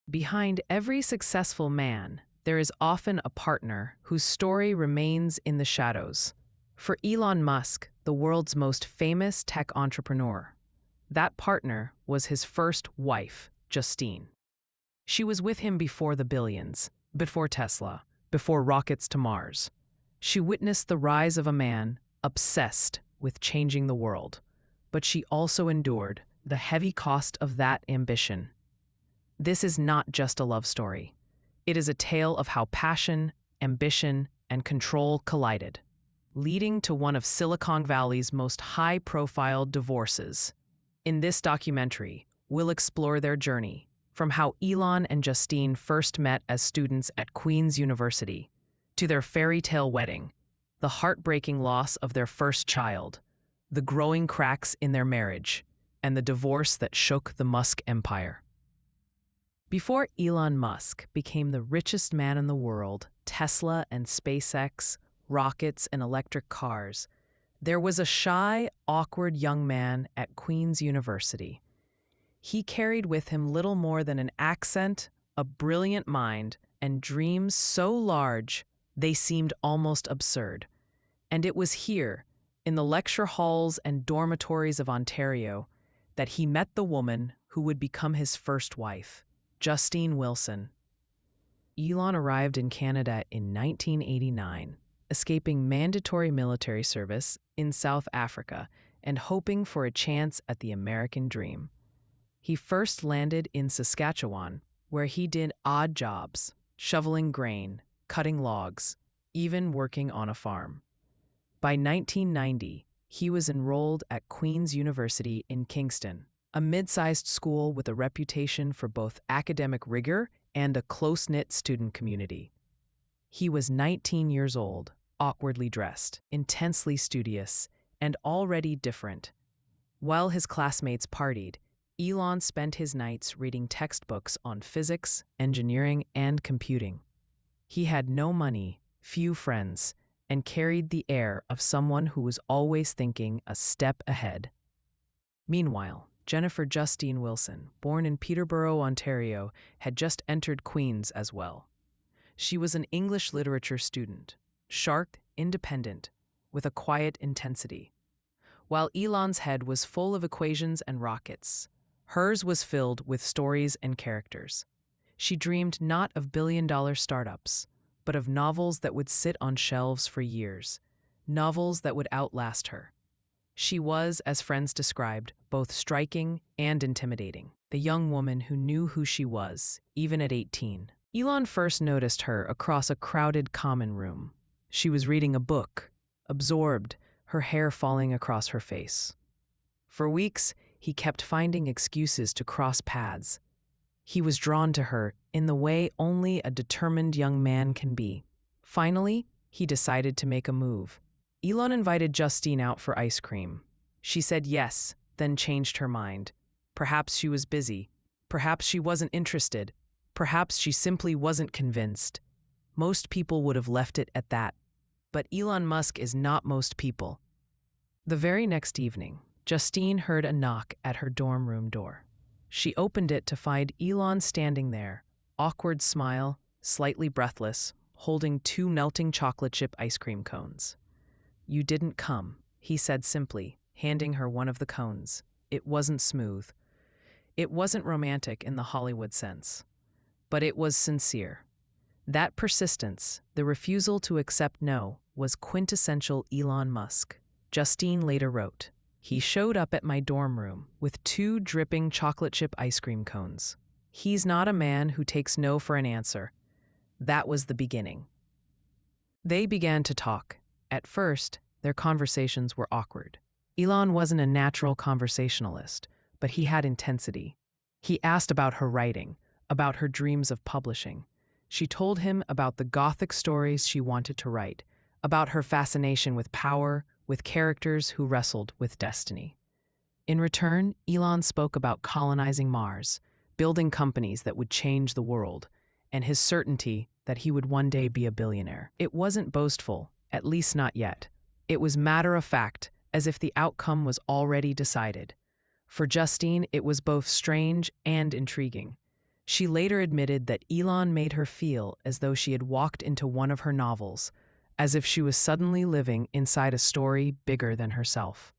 Behind every successful man, there is often a partner whose story remains in the shadows. For Elon Musk, the world's most famous tech entrepreneur, that partner was his first wife, Justine. She was with him before the billions, before Tesla, before rockets to Mars. She witnessed the rise of a man obsessed with changing the world, but she also endured the heavy cost of that ambition. This is not just a love story. It is a tale of how passion, ambition, and control collided, leading to one of Silicon Valley's most high-profile divorces. In this documentary, we'll explore their journey, from how Elon and Justine first met as students at Queen's University, to their fairy tale wedding, the heartbreaking loss of their first child, the growing cracks in their marriage, and the divorce that shook the Musk empire. Before Elon Musk became the richest man in the world, Tesla and SpaceX, rockets and electric cars, there was a shy, awkward young man at Queen's University. He carried with him little more than an accent, a brilliant mind, and dreams so large they seemed almost absurd. And it was here, in the lecture halls and dormitories of Ontario, that he met the woman who would become his first wife, Justine Wilson. Elon arrived in Canada in 1989, escaping mandatory military service in South Africa and hoping for a chance at the American dream. He first landed in Saskatchewan, where he did odd jobs, shoveling grain, cutting logs, even working on a farm. By 1990, he was enrolled at Queen's University in Kingston, a mid-sized school with a reputation for both academic rigor and a close-knit student community. He was 19 years old, awkwardly dressed, intensely studious, and already different. While his classmates partied, Elon spent his nights reading textbooks on physics, engineering, and computing. He had no money, few friends, and carried the air of someone who was always thinking a step ahead. Meanwhile, Jennifer Justine Wilson, born in Peterborough, Ontario, had just entered Queen's as well. She was an English literature student, sharp, independent, with a quiet intensity. While Elon's head was full of equations and rockets, hers was filled with stories and characters. She dreamed not of billion-dollar startups, but of novels that would sit on shelves for years, novels that would outlast her. She was, as friends described, both striking and intimidating, the young woman who knew who she was, even at 18. Elon first noticed her across a crowded common room. She was reading a book, absorbed, her hair falling across her face. For weeks, he kept finding excuses to cross paths. He was drawn to her in the way only a determined young man can be. Finally, he decided to make a move. Elon invited Justine out for ice cream. She said yes, then changed her mind. Perhaps she was busy. Perhaps she wasn't interested. Perhaps she simply wasn't convinced. Most people would have left it at that. But Elon Musk is not most people. The very next evening, Justine heard a knock at her dorm room door. She opened it to find Elon standing there, awkward smile, slightly breathless, holding 2 melting chocolate chip ice cream cones. "You didn't come," he said simply, handing her one of the cones. It wasn't smooth. It wasn't romantic in the Hollywood sense. But it was sincere. That persistence, the refusal to accept no, was quintessential Elon Musk. Justine later wrote, "He showed up at my dorm room with 2 dripping chocolate chip ice cream cones. He's not a man who takes no for an answer." That was the beginning. They began to talk. At first, their conversations were awkward. Elon wasn't a natural conversationalist, but he had intensity. He asked about her writing, about her dreams of publishing. She told him about the Gothic stories she wanted to write, about her fascination with power, with characters who wrestled with destiny. In return, Elon spoke about colonizing Mars, building companies that would change the world, and his certainty that he would one day be a billionaire. It wasn't boastful, at least not yet. It was matter-of-fact, as if the outcome was already decided. For Justine, it was both strange and intriguing. She later admitted that Elon made her feel as though she had walked into one of her novels, as if she was suddenly living inside a story bigger than herself.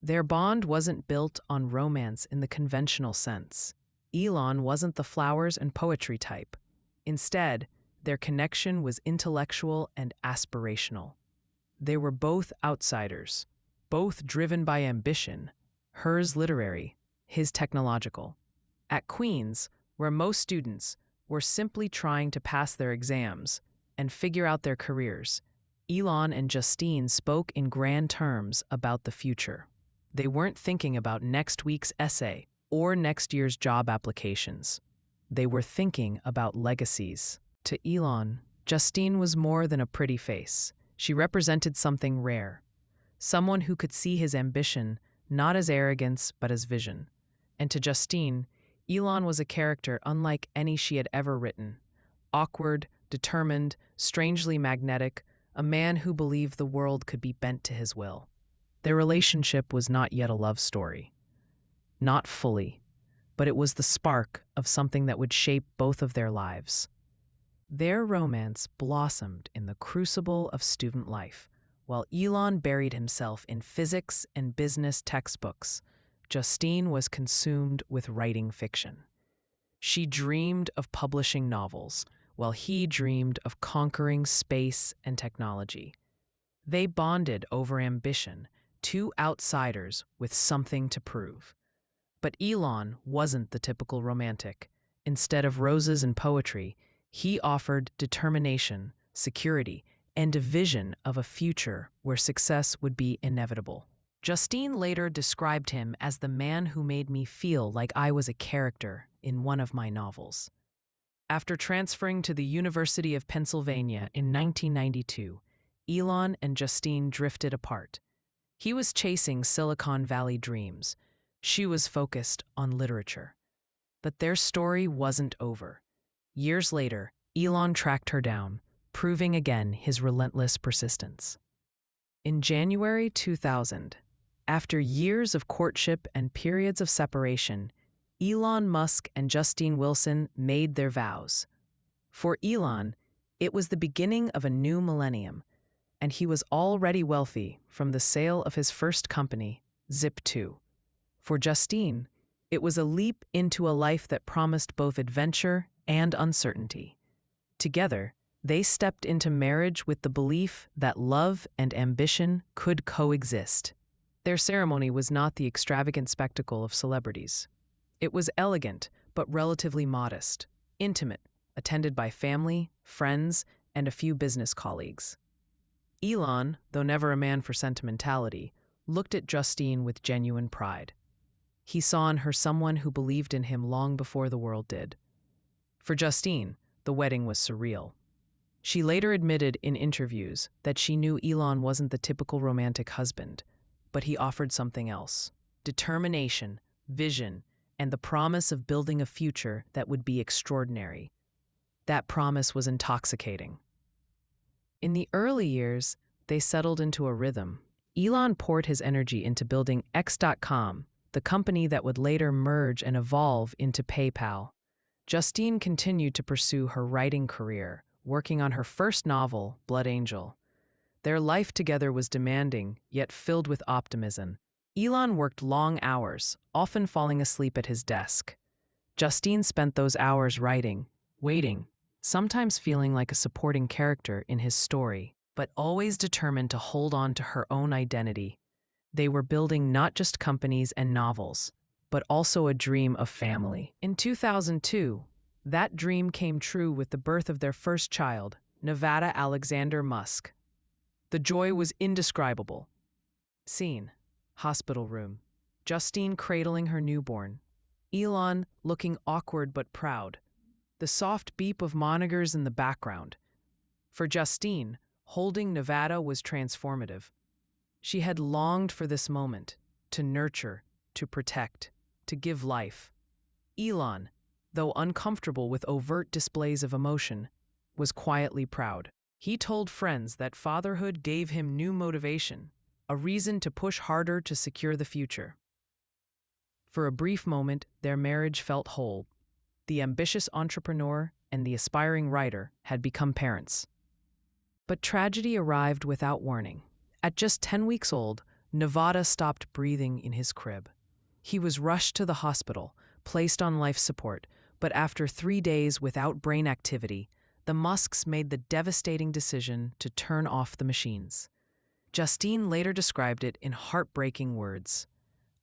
Their bond wasn't built on romance in the conventional sense. Elon wasn't the flowers and poetry type. Instead, their connection was intellectual and aspirational. They were both outsiders, both driven by ambition, hers literary, his technological. At Queen's, where most students were simply trying to pass their exams and figure out their careers, Elon and Justine spoke in grand terms about the future. They weren't thinking about next week's essay or next year's job applications. They were thinking about legacies. To Elon, Justine was more than a pretty face. She represented something rare, someone who could see his ambition not as arrogance but as vision. And to Justine, Elon was a character unlike any she had ever written. Awkward, determined, strangely magnetic, a man who believed the world could be bent to his will. Their relationship was not yet a love story. Not fully, but it was the spark of something that would shape both of their lives. Their romance blossomed in the crucible of student life. While Elon buried himself in physics and business textbooks, Justine was consumed with writing fiction. She dreamed of publishing novels, while he dreamed of conquering space and technology. They bonded over ambition, two outsiders with something to prove. But Elon wasn't the typical romantic. Instead of roses and poetry, he offered determination, security, and a vision of a future where success would be inevitable. Justine later described him as the man who made me feel like I was a character in one of my novels. After transferring to the University of Pennsylvania in 1992, Elon and Justine drifted apart. He was chasing Silicon Valley dreams. She was focused on literature. But their story wasn't over. Years later, Elon tracked her down, proving again his relentless persistence. In January 2000, after years of courtship and periods of separation, Elon Musk and Justine Wilson made their vows. For Elon, it was the beginning of a new millennium, and he was already wealthy from the sale of his first company, Zip2. For Justine, it was a leap into a life that promised both adventure and uncertainty. Together, they stepped into marriage with the belief that love and ambition could coexist. Their ceremony was not the extravagant spectacle of celebrities. It was elegant, but relatively modest, intimate, attended by family, friends, and a few business colleagues. Elon, though never a man for sentimentality, looked at Justine with genuine pride. He saw in her someone who believed in him long before the world did. For Justine, the wedding was surreal. She later admitted in interviews that she knew Elon wasn't the typical romantic husband, but he offered something else: determination, vision, and the promise of building a future that would be extraordinary. That promise was intoxicating. In the early years, they settled into a rhythm. Elon poured his energy into building X.com, the company that would later merge and evolve into PayPal. Justine continued to pursue her writing career, working on her first novel, Blood Angel. Their life together was demanding, yet filled with optimism. Elon worked long hours, often falling asleep at his desk. Justine spent those hours writing, waiting, sometimes feeling like a supporting character in his story, but always determined to hold on to her own identity. They were building not just companies and novels, but also a dream of family. In 2002, that dream came true with the birth of their first child, Nevada Alexander Musk. The joy was indescribable. Scene: hospital room. Justine cradling her newborn. Elon looking awkward but proud. The soft beep of monitors in the background. For Justine, holding Nevada was transformative. She had longed for this moment, to nurture, to protect, to give life. Elon, though uncomfortable with overt displays of emotion, was quietly proud. He told friends that fatherhood gave him new motivation, a reason to push harder to secure the future. For a brief moment, their marriage felt whole. The ambitious entrepreneur and the aspiring writer had become parents. But tragedy arrived without warning. At just 10 weeks old, Nevada stopped breathing in his crib. He was rushed to the hospital, placed on life support, but after 3 days without brain activity, the Musks made the devastating decision to turn off the machines. Justine later described it in heartbreaking words.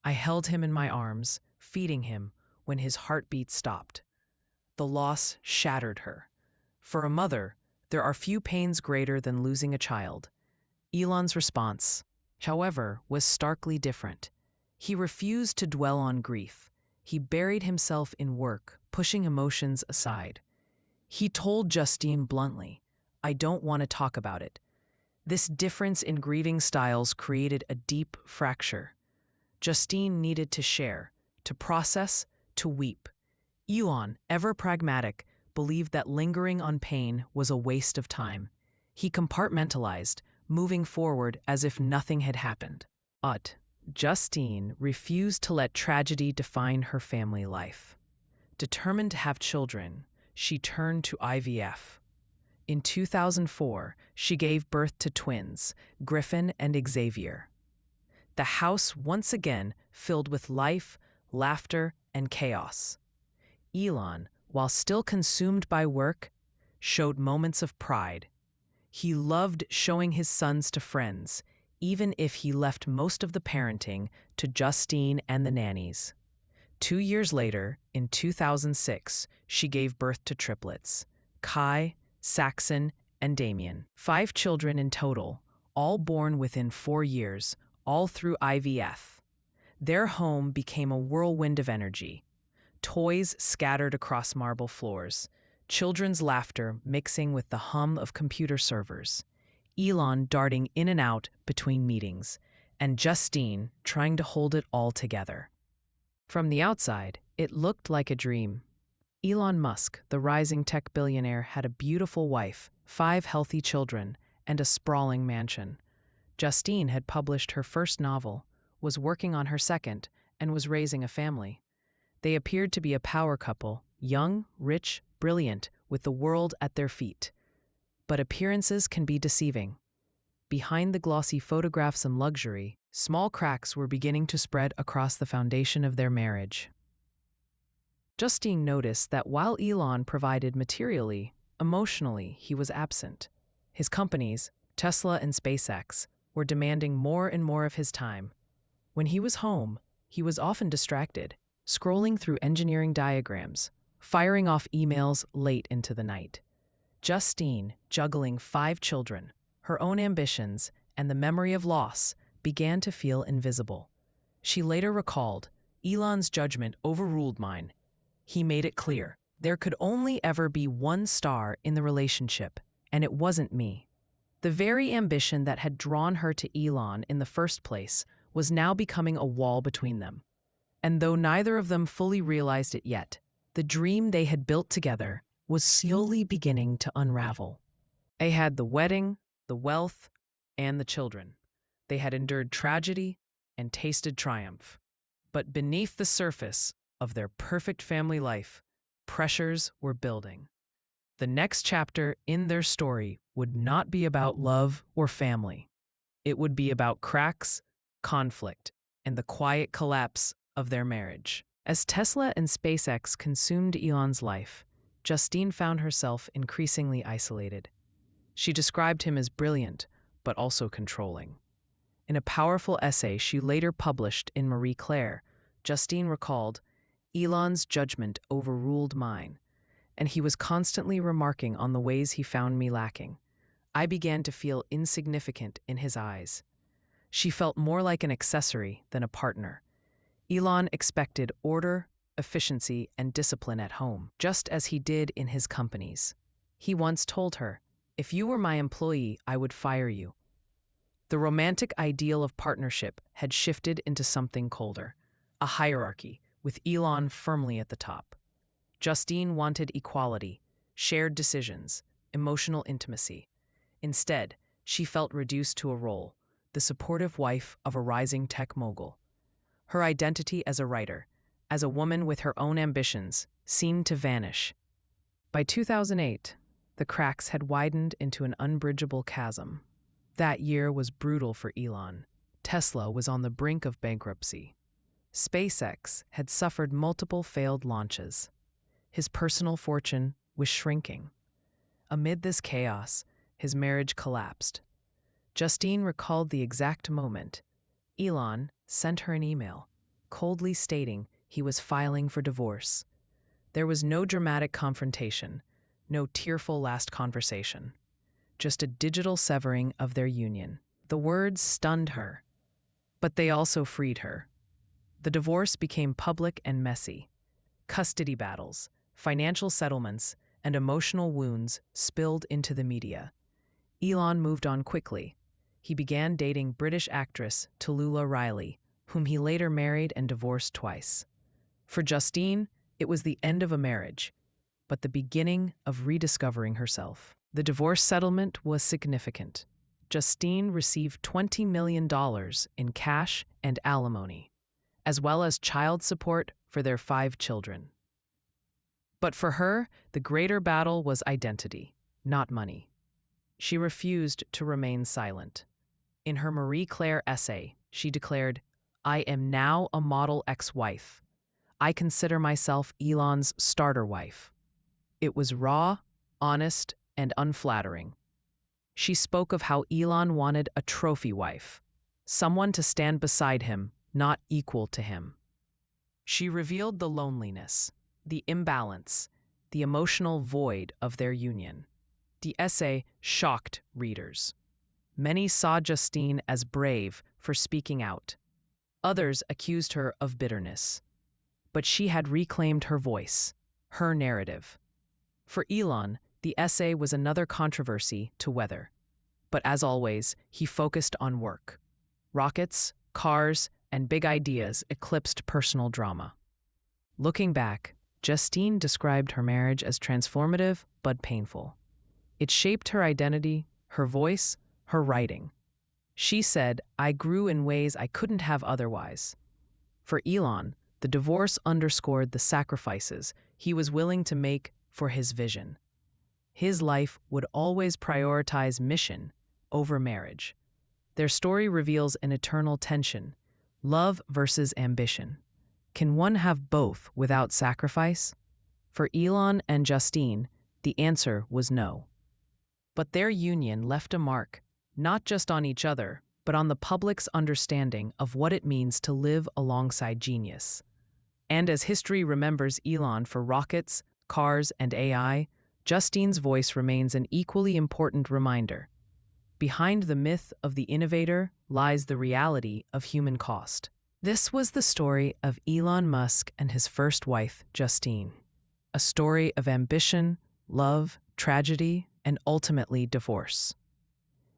"I held him in my arms, feeding him, when his heartbeat stopped." The loss shattered her. For a mother, there are few pains greater than losing a child. Elon's response, however, was starkly different. He refused to dwell on grief. He buried himself in work, pushing emotions aside. He told Justine bluntly, "I don't want to talk about it." This difference in grieving styles created a deep fracture. Justine needed to share, to process, to weep. Elon, ever pragmatic, believed that lingering on pain was a waste of time. He compartmentalized, moving forward as if nothing had happened. But Justine refused to let tragedy define her family life. Determined to have children, she turned to IVF. In 2004, she gave birth to twins, Griffin and Xavier. The house once again filled with life, laughter, and chaos. Elon, while still consumed by work, showed moments of pride. He loved showing his sons to friends, even if he left most of the parenting to Justine and the nannies. 2 years later, in 2006, she gave birth to triplets, Kai, Saxon, and Damien. 5 children in total, all born within 4 years, all through IVF. Their home became a whirlwind of energy. Toys scattered across marble floors, children's laughter mixing with the hum of computer servers, Elon darting in and out between meetings, and Justine trying to hold it all together. From the outside, it looked like a dream. Elon Musk, the rising tech billionaire, had a beautiful wife, 5 healthy children, and a sprawling mansion. Justine had published her first novel, was working on her second, and was raising a family. They appeared to be a power couple, young, rich, brilliant, with the world at their feet. But appearances can be deceiving. Behind the glossy photographs and luxury, small cracks were beginning to spread across the foundation of their marriage. Justine noticed that while Elon provided materially, emotionally he was absent. His companies, Tesla and SpaceX, were demanding more and more of his time. When he was home, he was often distracted, scrolling through engineering diagrams, firing off emails late into the night. Justine, juggling 5 children, her own ambitions, and the memory of loss, began to feel invisible. She later recalled, "Elon's judgment overruled mine. He made it clear there could only ever be one star in the relationship, and it wasn't me." The very ambition that had drawn her to Elon in the first place was now becoming a wall between them. And though neither of them fully realized it yet, the dream they had built together was slowly beginning to unravel. They had the wedding, the wealth, and the children. They had endured tragedy and tasted triumph. But beneath the surface of their perfect family life, pressures were building. The next chapter in their story would not be about love or family. It would be about cracks, conflict, and the quiet collapse of their marriage. As Tesla and SpaceX consumed Elon's life, Justine found herself increasingly isolated. She described him as brilliant, but also controlling. In a powerful essay she later published in Marie Claire, Justine recalled, "Elon's judgment overruled mine, and he was constantly remarking on the ways he found me lacking. I began to feel insignificant in his eyes." She felt more like an accessory than a partner. Elon expected order, efficiency, and discipline at home, just as he did in his companies. He once told her, "If you were my employee, I would fire you." The romantic ideal of partnership had shifted into something colder, a hierarchy, with Elon firmly at the top. Justine wanted equality, shared decisions, emotional intimacy. Instead, she felt reduced to a role, the supportive wife of a rising tech mogul. Her identity as a writer, as a woman with her own ambitions, seemed to vanish. By 2008, the cracks had widened into an unbridgeable chasm. That year was brutal for Elon. Tesla was on the brink of bankruptcy. SpaceX had suffered multiple failed launches. His personal fortune was shrinking. Amid this chaos, his marriage collapsed. Justine recalled the exact moment. Elon sent her an email, coldly stating he was filing for divorce. There was no dramatic confrontation, no tearful last conversation, just a digital severing of their union. The words stunned her, but they also freed her. The divorce became public and messy. Custody battles, financial settlements, and emotional wounds spilled into the media. Elon moved on quickly. He began dating British actress Tallulah Riley, whom he later married and divorced twice. For Justine, it was the end of a marriage, but the beginning of rediscovering herself. The divorce settlement was significant. Justine received $20 million in cash and alimony, as well as child support for their 5 children. But for her, the greater battle was identity, not money. She refused to remain silent. In her Marie Claire essay, she declared, "I am now a model ex-wife. I consider myself Elon's starter wife." It was raw, honest, and unflattering. She spoke of how Elon wanted a trophy wife, someone to stand beside him, not equal to him. She revealed the loneliness, the imbalance, the emotional void of their union. The essay shocked readers. Many saw Justine as brave for speaking out. Others accused her of bitterness. But she had reclaimed her voice, her narrative. For Elon, the essay was another controversy to weather. But as always, he focused on work. Rockets, cars, and big ideas eclipsed personal drama. Looking back, Justine described her marriage as transformative but painful. It shaped her identity, her voice, her writing. She said, "I grew in ways I couldn't have otherwise." For Elon, the divorce underscored the sacrifices he was willing to make for his vision. His life would always prioritize mission over marriage. Their story reveals an eternal tension, love versus ambition. Can one have both without sacrifice? For Elon and Justine, the answer was no. But their union left a mark, not just on each other, but on the public's understanding of what it means to live alongside genius. And as history remembers Elon for rockets, cars, and AI, Justine's voice remains an equally important reminder. Behind the myth of the innovator lies the reality of human cost. This was the story of Elon Musk and his first wife, Justine. A story of ambition, love, tragedy, and ultimately divorce.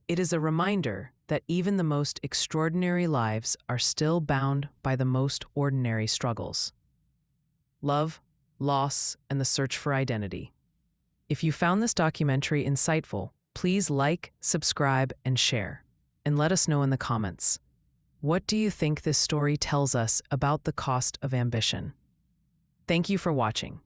It is a reminder that even the most extraordinary lives are still bound by the most ordinary struggles. Love, loss, and the search for identity. If you found this documentary insightful, please like, subscribe, and share. And let us know in the comments. What do you think this story tells us about the cost of ambition? Thank you for watching.